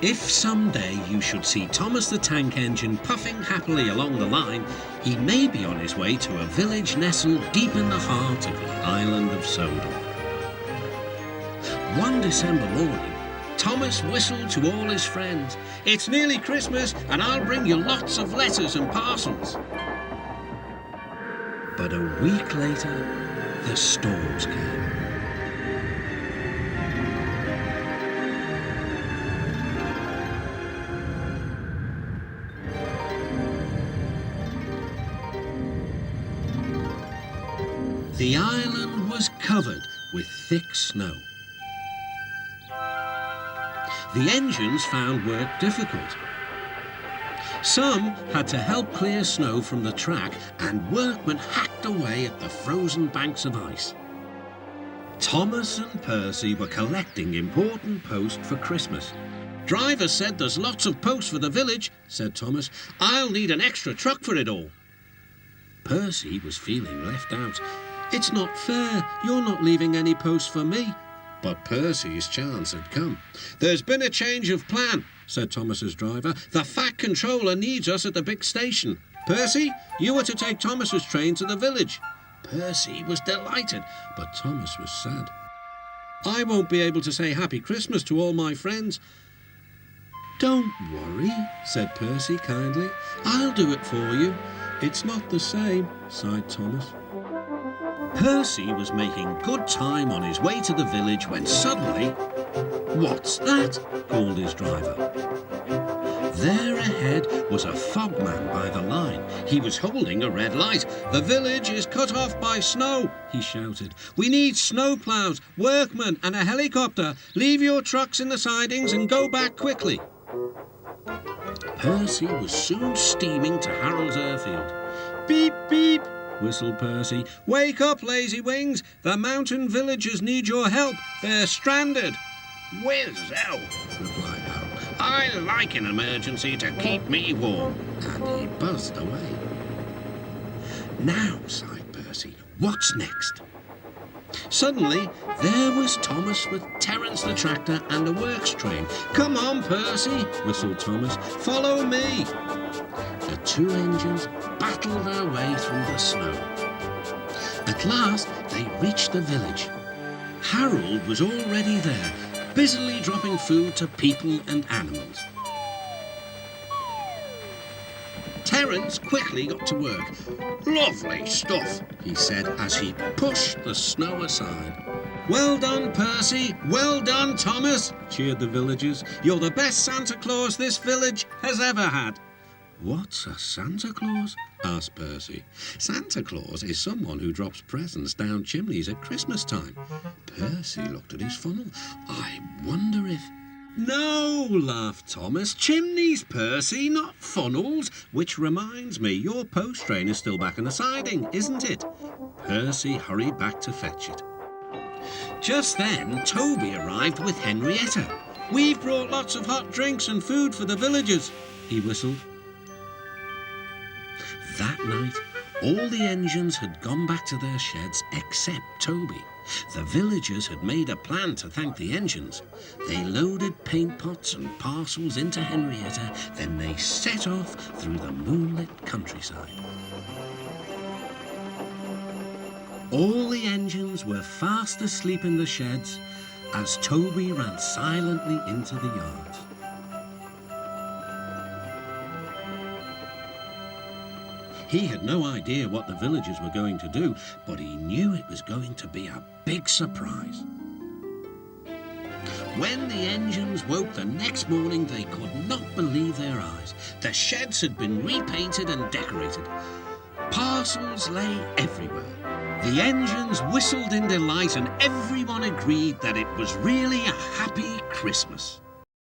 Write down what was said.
If someday you should see Thomas the Tank Engine puffing happily along the line, he may be on his way to a village nestled deep in the heart of the island of Sodor. One December morning, Thomas whistled to all his friends. "It's nearly Christmas, and I'll bring you lots of letters and parcels." But a week later, the storms came. The island was covered with thick snow. The engines found work difficult. Some had to help clear snow from the track, and workmen hacked away at the frozen banks of ice. Thomas and Percy were collecting important post for Christmas. "Driver said there's lots of post for the village," said Thomas. "I'll need an extra truck for it all." Percy was feeling left out. "It's not fair. You're not leaving any post for me." But Percy's chance had come. "There's been a change of plan," said Thomas's driver. "The Fat Controller needs us at the big station. Percy, you are to take Thomas's train to the village." Percy was delighted, but Thomas was sad. "I won't be able to say Happy Christmas to all my friends." "Don't worry," said Percy kindly. "I'll do it for you." "It's not the same," sighed Thomas. Percy was making good time on his way to the village when suddenly, "What's that?" called his driver. There ahead was a fogman by the line. He was holding a red light. "The village is cut off by snow," he shouted. "We need snowplows, workmen and a helicopter. Leave your trucks in the sidings and go back quickly." Percy was soon steaming to Harold's airfield. "Beep, beep," whistled Percy. "Wake up, lazy wings. The mountain villagers need your help. They're stranded." "Whiz-ow," replied Harold. "I like an emergency to keep me warm." And he buzzed away. "Now," sighed Percy, "what's next?" Suddenly, there was Thomas with Terence the tractor and a works train. "Come on, Percy," whistled Thomas. "Follow me." The two engines battled their way through the snow. At last, they reached the village. Harold was already there, busily dropping food to people and animals. Terence quickly got to work. "Lovely stuff," he said as he pushed the snow aside. "Well done, Percy. Well done, Thomas," cheered the villagers. "You're the best Santa Claus this village has ever had." "What's a Santa Claus?" asked Percy. "Santa Claus is someone who drops presents down chimneys at Christmas time." Percy looked at his funnel. "I wonder if—" "No," laughed Thomas. "Chimneys, Percy, not funnels. Which reminds me, your post train is still back in the siding, isn't it?" Percy hurried back to fetch it. Just then, Toby arrived with Henrietta. "We've brought lots of hot drinks and food for the villagers," he whistled. That night, all the engines had gone back to their sheds except Toby. The villagers had made a plan to thank the engines. They loaded paint pots and parcels into Henrietta, then they set off through the moonlit countryside. All the engines were fast asleep in the sheds as Toby ran silently into the yards. He had no idea what the villagers were going to do, but he knew it was going to be a big surprise. When the engines woke the next morning, they could not believe their eyes. The sheds had been repainted and decorated. Parcels lay everywhere. The engines whistled in delight, and everyone agreed that it was really a happy Christmas.